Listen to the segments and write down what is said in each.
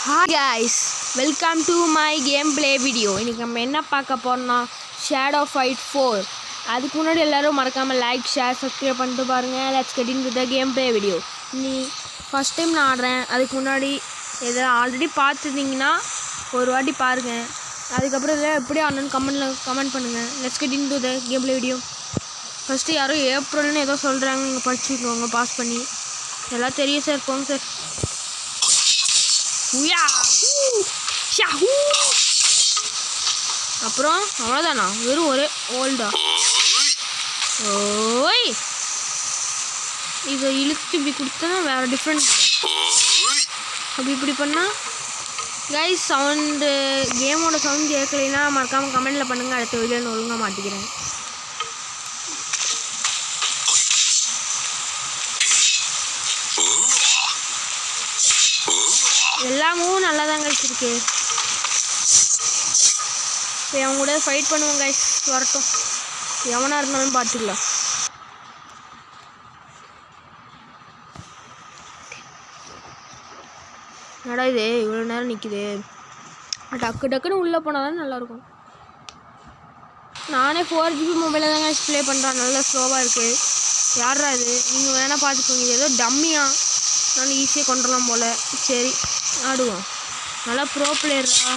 Hi guys, welcome to my gameplay video. இன்னைக்கு நம்ம என்ன பார்க்க போறோம்னா Shadow Fight 4. அதுக்கு முன்னாடி எல்லாரும் மறக்காம லைக், ஷேர், சப்ஸ்கிரைப் பண்ணிட்டு பாருங்க. Let's get into the gameplay video. நீ ஃபர்ஸ்ட் டைம் நான் ஆடுறேன். அதுக்கு முன்னாடி எதை ஆல்ரெடி பார்த்துருந்தீங்கன்னா ஒரு வாட்டி பாருங்க. அதுக்கப்புறம் இதை எப்படி ஆடணும்னு கமெண்ட் பண்ணுங்க. Let's get into the gameplay video. First யாரோ ஏப்ரல்னு ஏதோ சொல்றாங்க, படிச்சுக்கோங்க பாஸ் பண்ணி. எல்லாம் தெரியும் சார், போங்க சார். அப்புறம் அவ்வளோதானா, வெறும் ஒரே ஓல்டா? ஓய், இதை இழுத்து இப்படி கொடுத்தா வேற டிஃப்ரெண்ட். அப்படி இப்படி பண்ணால் கைஸ் சவுண்டு, கேமோட சவுண்ட் கேட்கலைன்னா மறக்காமல் கமெண்டில் பண்ணுங்கள். அடுத்த வீடியோன்னு ஒழுங்காக மாட்டிக்கிறேன். எல்லாமும் நல்லா தான் கழிச்சிருக்கு. இப்போ அவங்க கூட ஃபைட் பண்ணுவோம் கைஸ், வரட்டும். எவனாக இருந்தாலும் பார்த்துக்கலாம். என்னடா இது இவ்வளோ நேரம் நிற்குது? டக்கு டக்குன்னு உள்ளே போனால் தான் நல்லாயிருக்கும். நானே 4GB மொபைலில் தாங்க ப்ளே பண்ணுறேன். நல்லா ஸ்லோவாக இருக்குது. யாரா இது? நீங்கள் வேணால் பார்த்துக்கோங்க. இது ஏதோ டம்மியா, நான் ஈஸியாக கொண்டுடலாம் போல். சரி ஆடுவோம். நல்லா ப்ரோ பிளேயரா?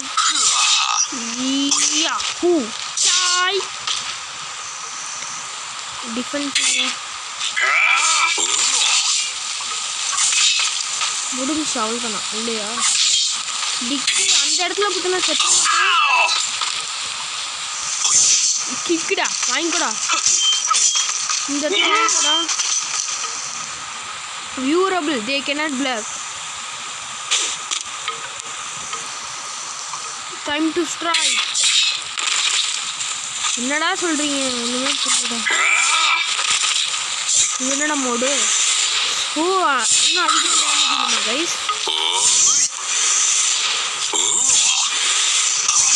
டிஃபென்ஸ் முடிஞ்சு அவ்வளோதானா? இல்லையா? டிக்கி அந்த இடத்துல பார்த்தோன்னா செட் கிக்குடா, வாங்கிக்கூடா. இந்த இடத்துல vulnerable, they cannot block. Time to strike. என்னடா சொல்கிறீங்க? ஒன்றுமே புரியல. இது என்னடா மோடு? ஓ, இன்னும் அதிகம் டேமேஜ் கைஸ்.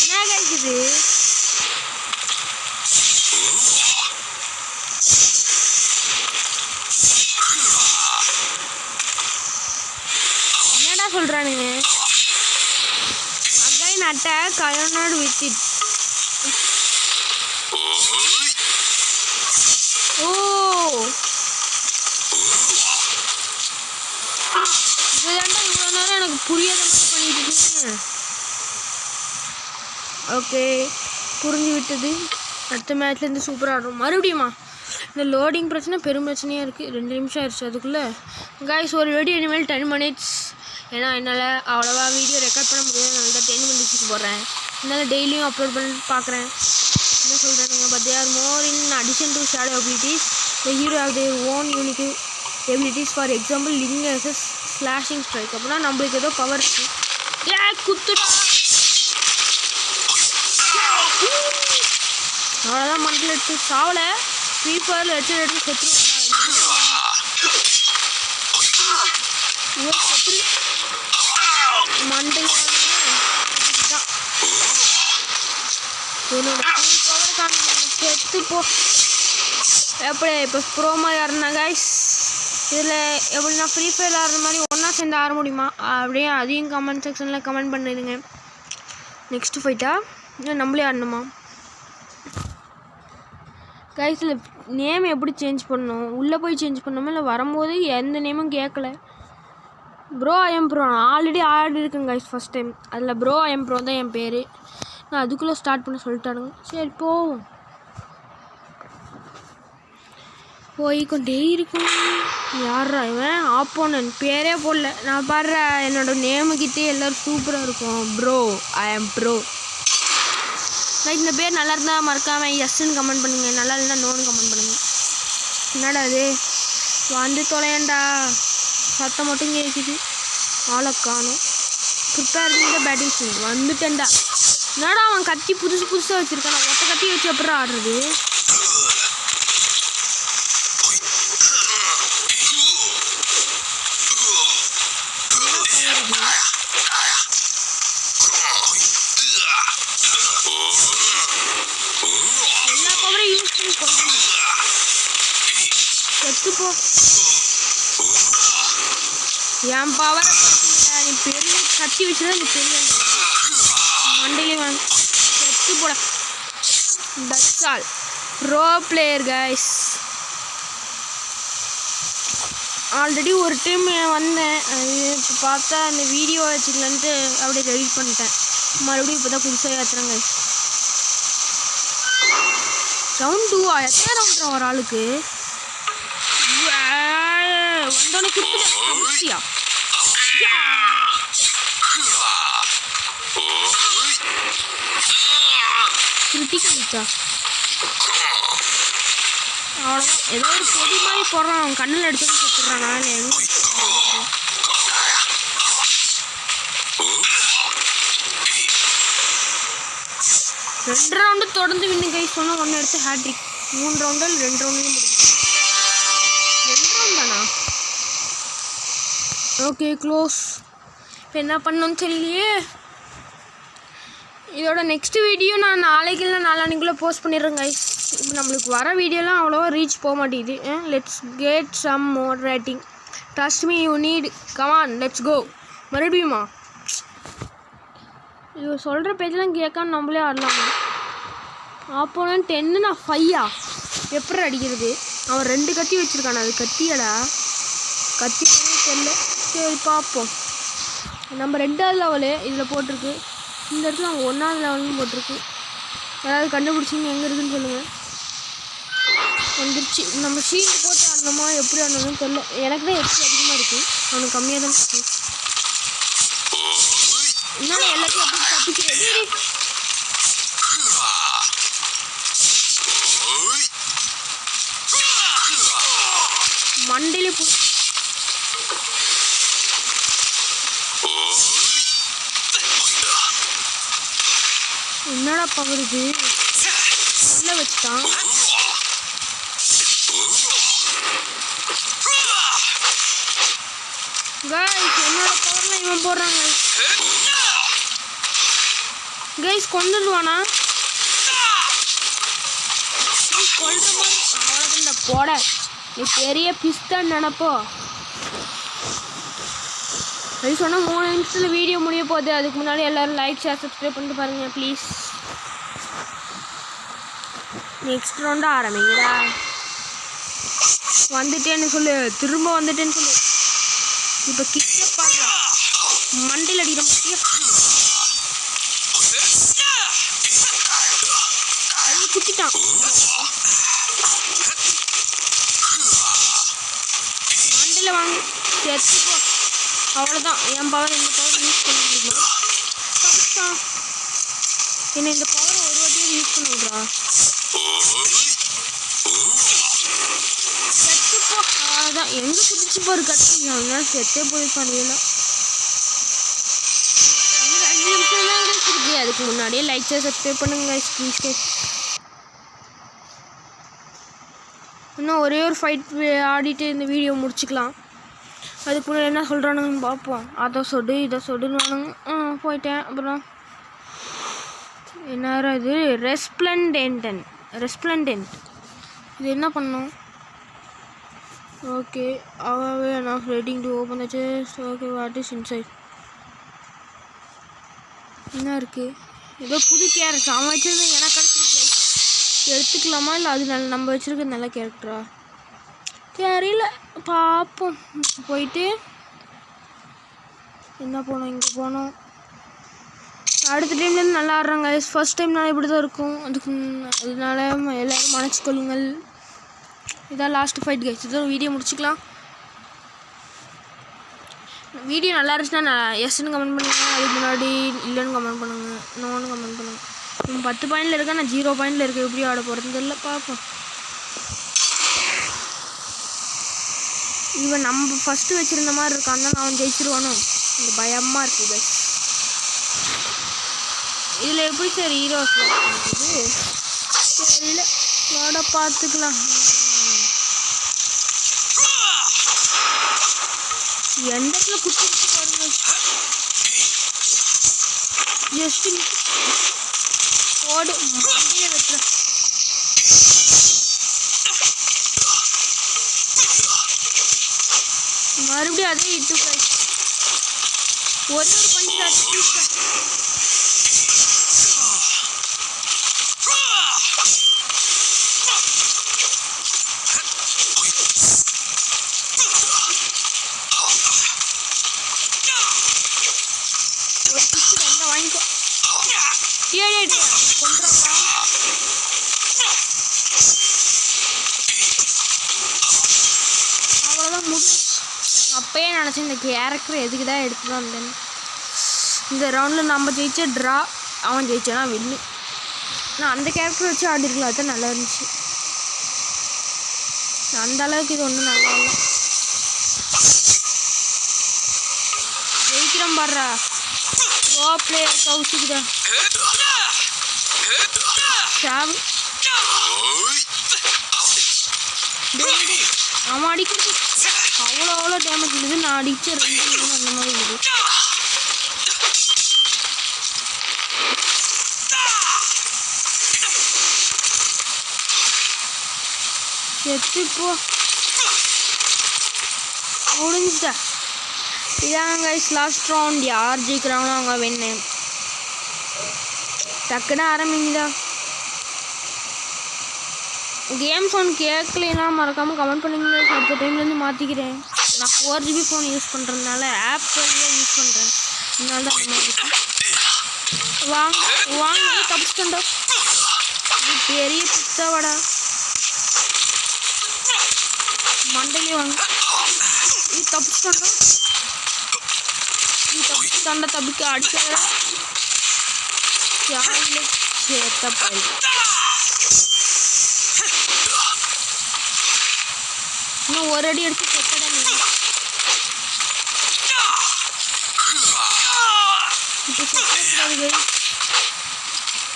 என்ன கைஸ் இது? என்னடா சொல்கிறானுங்க? attack, I am not with it. Oh, இதுதான்டா இவ்வளோ நேரம் எனக்கு புரியாத மாதிரி பண்ணிட்டு இருக்கீங்க. ஓகே, புரிஞ்சு விட்டது. அடுத்த மேட்ச்லேருந்து சூப்பராக ஆடுறோம். மறுபடியுமா? இந்த லோடிங் பிரச்சனை பெரும் பிரச்சனையாக இருக்குது. 2 நிமிஷம் ஆயிடுச்சு. அதுக்குள்ளே கைஸ் ஒரு வீடியோ இனிமேல் 10 minutes. ஏன்னா என்னால் அவ்வளோவா வீடியோ ரெக்கார்ட் பண்ண முடியாது. நான் தான் 10 minutes போடுறேன். என்னால் டெய்லியும் அப்லோட் பண்ணி பார்க்குறேன். என்ன சொல்கிறேன்? But they are more in addition to shadow abilities. The hero have their own unique abilities. For example Ling S S slashing strike. அப்படின்னா நம்மளுக்கு ஏதோ பவர் இருக்குது. ஏ குத்துடா, அவ்வளோதான். மண்டில் எடுத்து சாவலை. ஃப்ரீ ஃபயரில் எடுத்து செத்துருவாங்க. மண்டையா என்னோட பவர் காண செத்து போ. எப்படி இப்போ ப்ரோ மாதிரி ஆடுறேன் கைஸ். இதில் எப்படின்னா ஃப்ரீ ஃபயர் ஆடுற மாதிரி ஒன்றா சேர்ந்து ஆட முடியுமா? அப்படியே அதையும் கமெண்ட் செக்ஷனில் கமெண்ட் பண்ணிடுங்க. நெக்ஸ்ட்டு ஃபைட்டா இல்லை நம்மளே ஆடணுமா கைஸ்? இல்லை நேம் எப்படி சேஞ்ச் பண்ணணும்? உள்ளே போய் சேஞ்ச் பண்ணணுமா இல்லை வரும்போது எந்த நேமும் கேட்கல. ப்ரோ ஐஎம் ப்ரோ நான் ஆல்ரெடி ஆடி இருக்கேன் கைஸ் ஃபஸ்ட் டைம். அதில் ப்ரோ ஐஎம் ப்ரோ தான் என் பேர். நான் அதுக்குள்ளே ஸ்டார்ட் பண்ண சொல்லிட்டானுங்க. சரி போவோம். போய்கொண்டே இருக்கும். யாரா இவன்? ஆப்போனன்ட் பேரே போடல. நான் பாடுற என்னோட நேமுக்கிட்டே எல்லோரும் சூப்பராக இருக்கும். Bro IIM bro. லைக் இந்த பேர் நல்லா இருந்தால் மறக்காமல் எஸ்ன்னு கமெண்ட் பண்ணுங்கள். நல்லா இருந்தால் நோன்னு கமெண்ட் பண்ணுங்கள். என்னடா அது? வந்து தொலையண்டா, சத்தம் மட்டும் கேட்குது. ஆளை காணும். ப்ரிப்பேர் இந்த பேட்டிங் சீன் வந்துட்டேன்டா. என்னடா அவன் கத்தி புதுசாக வச்சுருக்கான். ஒத்த கத்தி வச்சு அப்புறம் ஆடுறது. எல்லா பவரையும் யூஸ் பண்ணி கொண்டு செத்து போ. என் பவரை பெரிய கத்தி வச்சுதான் இந்த பெரிய மண்டையிலே வாங்க செத்து போட. That's all. Bro player guys. Already ஒரு டைம் வந்தேன், அது இப்போ பார்த்தா அந்த வீடியோ வச்சுக்கலான்ட்டு அப்படியே டெலிட் பண்ணிட்டேன். மறுபடியும் இப்போ தான் புதுசாக ஏற்றுறேன் கைஸ். ரவுண்ட் 2 எத்தனை ரவுண்ட் ஒரு ஆளுக்கு வந்தோடனே குடுத்துட்டியா? கிரிட்டிக்கா அவ்வளோதான். ஏதோ ஒரு பொடி மாதிரி போடுறான், அவன் கண்ணில் எடுத்து கொடுத்துட்றான். நான் எங்கே 2 ரவுண்டு தொடர்ந்து வின்னு கைஸ். சொன்னால் 1 எடுத்து ஹேட்ரிக். 3 ரவுண்டில் 2 ரவுண்ட்லையும் முடியும். 2 ரவுண்ட் தானா? Okay close. இப்போ என்ன பண்ணணும்னு தெரியலையே. இதோட நெக்ஸ்ட் வீடியோ நான் நாளைக்கு இல்லை நாளானிக்குள்ளே போஸ்ட் பண்ணிடுறேன் கைஸ். இப்போ நம்மளுக்கு வர வீடியோலாம் அவ்வளோவா ரீச் போக மாட்டேங்குது. Let's get some more rating. Trust me you need. Come on let's go. மறுபடியுமா இது சொல்கிற பேஜெலாம் கேட்காம நம்மளே ஆடலாமா? ஆப்போனன்ட் 10 நான் 5 எப்படி அடிக்கிறது? அவன் 2 கத்தி வச்சுருக்கான். அது கத்தியடா, கத்தி தெரியல. சரி பார்ப்போம். நம்ம 2வது லெவலு இதில் போட்டிருக்கு. இந்த இடத்துல அவங்க 1வது லெவல்னு போட்டிருக்கு. யாராவது கண்டுபிடிச்சிங்க எங்கே இருக்குதுன்னு சொல்லுங்கள். வந்துருச்சு. நம்ம ஷீல்டு போட்டு ஆடணுமா எப்படி ஆடணும்னு தெரியல. எனக்கு தான் எக்ஸ்ட்ரா அதிகமாக இருக்குது, அவனுக்கு கம்மியாக தான் இருக்குது. என்னால் எல்லாத்தையும் அப்படி தப்பிக்கிறேன். மண்டையிலே என்னடா பவருது உள்ள வச்சுட்டான். கைஸ் என்னோட பவர்லாம் இவன் போடுறாங்க கைஸ். கொண்டுடுவானா கொல்ற மாதிரி அவ்வளோதான் போட. நீ பெரிய பிஸ்தான் நினப்போ. அது சொன்னால் 3 நிமிஷத்தில் வீடியோ முடிய போகுது. அதுக்கு முன்னாடி எல்லோரும் லைக் ஷேர் சப்ஸ்கிரைப் பண்ணிட்டு பாருங்கள் ப்ளீஸ். Next round ஆரம்பிங்கடா. வந்துட்டேன்னு சொல்லு, திரும்ப வந்துட்டேன்னு சொல்லு. இப்போ கிட்ட பாருங்க, மண்டையில் அடிக்கிற முக்கியம் அது குத்திட்டான். மண்டையில் வாங்க செத்துப்போ. அவ்வளோதான் என் பவர். இந்த பவர் யூஸ் பண்ண முடியுமா? என்ன இந்த பவர் ஒரு வாட்டியும் யூஸ் பண்ண விட்றா. செத்துப்போ. அவ்வளோதான் எங்கே குதிச்சு போகிற கட்டி அவன் செத்தே போயிருப்பான். இதெல்லாம் 2 நிமிஷம் தான் இருக்கு. அதுக்கு முன்னாடியே லைக் சப்ஸ்கிரைப் பண்ணுங்க ப்ளீஸ். இன்னும் ஒரே ஒரு ஃபைட் ஆடிட்டு இந்த வீடியோ முடிச்சுக்கலாம். அதுக்கு முன்னாடி என்ன சொல்கிறானுங்கன்னு பார்ப்போம். அதை சொடு இதை சொடுன்னு வானுங்க. போயிட்டேன். அப்புறம் என்ன இது ரெஸ்ப்ளண்டென்ட் இது என்ன பண்ணணும்? ஓகே அவே நான் reading to open the chest. Okay what is inside? என்ன இருக்குது? ஏதோ புது கேரக்டர் அவன் வச்சுருந்து எனக்கு கிடச்சிருக்கு. எடுத்துக்கலாமா இல்லை அது நம்ம வச்சுருக்க நல்ல கேரக்டரா தெரியல. பார்ப்போம். போயிட்டு என்ன போனோம், இங்கே போனோம். அடுத்த டைம்லேருந்து நல்லா ஆடுறாங்க. ஃபர்ஸ்ட் டைம்னால இப்படி தான் இருக்கும். அதனால எல்லோரும் மன்னிச்சுக்கொள்ளுங்கள். இதான் லாஸ்ட் ஃபைட் கைஸ். இதான் வீடியோ முடிச்சுக்கலாம். வீடியோ நல்லா இருந்துச்சுன்னா நான் எஸ்ன்னு கமெண்ட் பண்ணுங்கள். அதுக்கு முன்னாடி இல்லைன்னு கமெண்ட் பண்ணுங்கள், நோன்னு கமெண்ட் பண்ணுங்கள். 10 பாயிண்டில் இருக்கேன், நான் 0 பாயிண்டில் இருக்கேன். எப்படி ஆட போகிறது தெரியல, பார்ப்போம். இவன் நம்ம ஃபஸ்ட்டு வச்சுருந்த மாதிரி இருக்கான், தான் அவன் ஜெயிச்சிருவானோ இந்த பயமாக இருக்குது கைஸ். இதில் எப்படி சார் ஹீரோஸ் பண்ணுறது தெரியல. வாட பார்த்துக்கலாம். எந்த இடத்துல குத்தி பாருங்க. ஜஸ்ட் ஓடு மண்டியில் வைக்கிறேன். மறுபடியும் அதே இட்டு கைஸ். ஒரே ஒரு பஞ்சு வாங்கிக்கோ. கொண்டுறாங்களா? அவ்வளோதான் முடியும். அப்பயே நினச்சேன் இந்த கேரக்டர் எதுக்கு தான் எடுத்துட்டு வந்தேன்னு. இந்த ரவுண்டில் நம்ம ஜெயிச்சா ட்ரா, அவன் ஜெயிச்சானா வின்னு. நான் அந்த கேரக்டர் வச்சு ஆடிருக்கலாம், அதுதான் நல்லா இருந்துச்சு. அந்த அளவுக்கு இது ஒன்றும் நல்லா இல்லை. ஜெயிக்கிறோம் பாடுறா. ப்ரோ பிளேயர் கவுசிக்குதா சாவு. அவன் அடிக்கிறது அவ்வளோ டேமேஜ் இருக்குது. நான் அடிச்ச 2 அந்த மாதிரி இருக்குது. செத்துப்போ முடிஞ்சுட்டா. இதாங்க கைஸ் லாஸ்ட் ரவுண்ட். யார் ஜெயிக்கிறாங்களோ அவங்க வின்னு. டக்குன்னு ஆரம்பிங்கதா. கேம் ஃபோன் கேட்கலைன்னா மறக்காமல் கமெண்ட் பண்ணுங்க. அடுத்த டைம்லேருந்து மாற்றிக்கிறேன். நான் 4GB ஃபோன் யூஸ் பண்ணுறதுனால ஆப் வழியாக யூஸ் பண்ணுறேன். அதனால தான் அந்த மாதிரி இருக்கும். வாங்க வாங்க தப்பிச்சுட்டோம். இது பெரிய பிச்சாவாடா. மண்டையிலே வாங்க. இது தப்பிச்சுட்டோம். இது தப்பிச்சுட்டாண்டா. தப்பிக்க அடிக்காத யாரில் சேத்தப்பாய். இன்னும் ஒரு அடி எடுத்து செத்ததான். இப்போ செத்தக்கூடாது.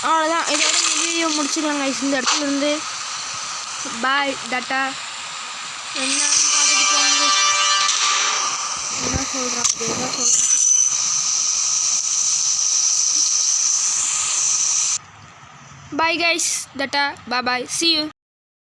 அவ்வளோதான். இதோட வீடியோ முடிச்சுக்கலாங்க. இந்த இடத்துல இருந்து பாய் டாட்டா. என்ன பார்த்துட்டு போங்க. என்ன சொல்கிறான் அதே தான் சொல்கிறேன். Bye guys, data, bye bye, see you.